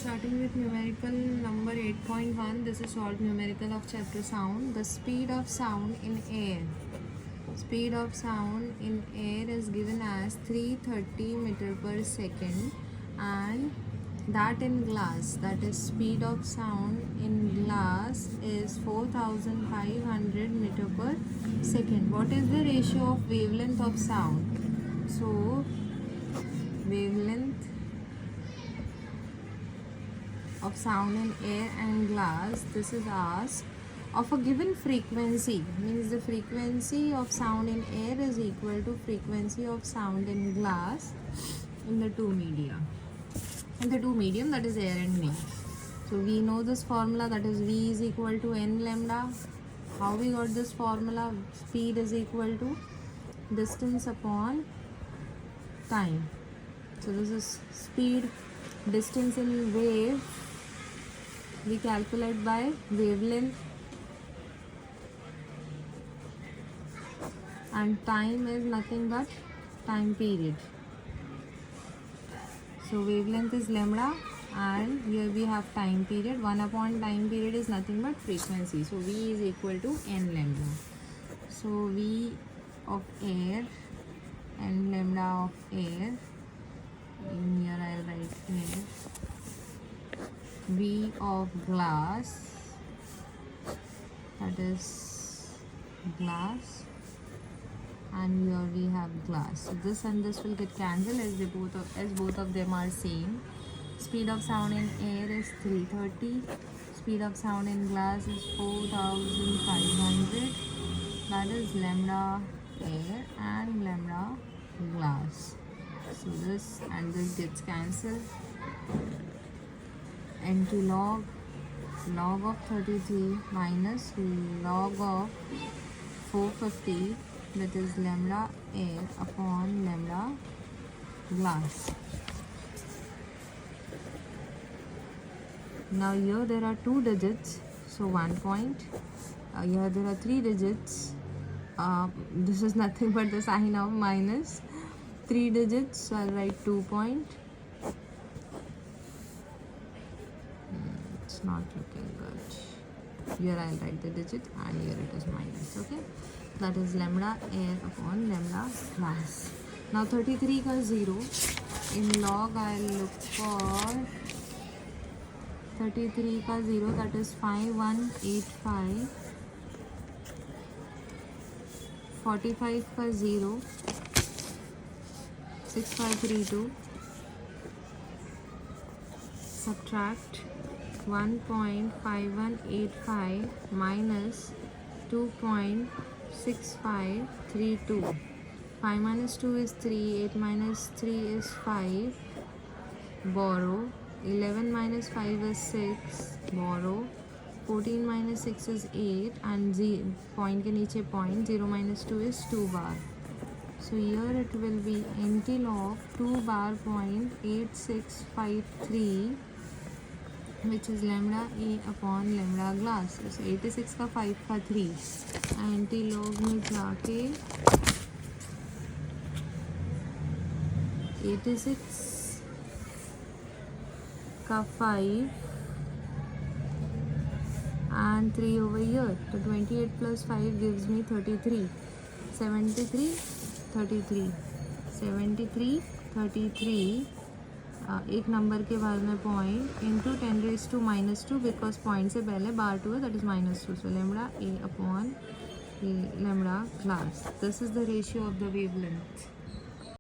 Starting with numerical number 8.1, this is solved numerical of chapter sound. The speed of sound in air. Speed of sound in air is given as 330 meter per second, and that in glass, that is speed of sound in glass is 4500 meter per second. What is the ratio of wavelength of sound? So wavelength of sound in air and glass, this is asked of a given frequency, means the frequency of sound in air is equal to frequency of sound in glass in the two medium, that is air and me. So we know this formula, that is V is equal to n lambda. How we got this formula? Speed is equal to distance upon time. So this is speed, distance in wave we calculate by wavelength, and time is nothing but time period. So wavelength is lambda, and here we have time period. 1 upon time period is nothing but frequency. So V is equal to n lambda. So V of air, n lambda of air, in here I'll write here V of glass, that is glass, and here we have glass. So this and this will get cancelled as both of them are same. Speed of sound in air is 330. Speed of sound in glass is 4500. That is lambda air and lambda glass. So this and this gets cancelled. Into log of 33 minus log of 450, that is lambda air upon lambda glass. Now here there are 2 digits, so 1 point. Here there are 3 digits. This is nothing but the sign of minus. 3 digits, so I'll write 2 point. It's not looking good. Here I'll write the digit, and here it is minus. Okay, that is lambda air upon lambda glass. Now 33 ka 0. In log I'll look for 33 ka 0, that is 5185. 45 ka 0, 6532. Subtract 1.5185 minus 2.6532. 5 minus 2 is 3, 8 minus 3 is 5, borrow. 11 minus 5 is 6, borrow. 14 minus 6 is 8, and point ke niche point, 0 minus 2 is 2 bar. So here it will be NT log 2 bar point 8653, which is lambda A upon lambda glass. So 86 का 5 का 3, anti log में जाके 86 का 5 and 3 over here. So 28 plus 5 gives me 33. 73, 33. 73, 33. एक number के बाद में point into 10⁻⁻², because point से पहले बार 2 है, that is -2. So lambda A upon lambda glass. This is the ratio of the wavelength.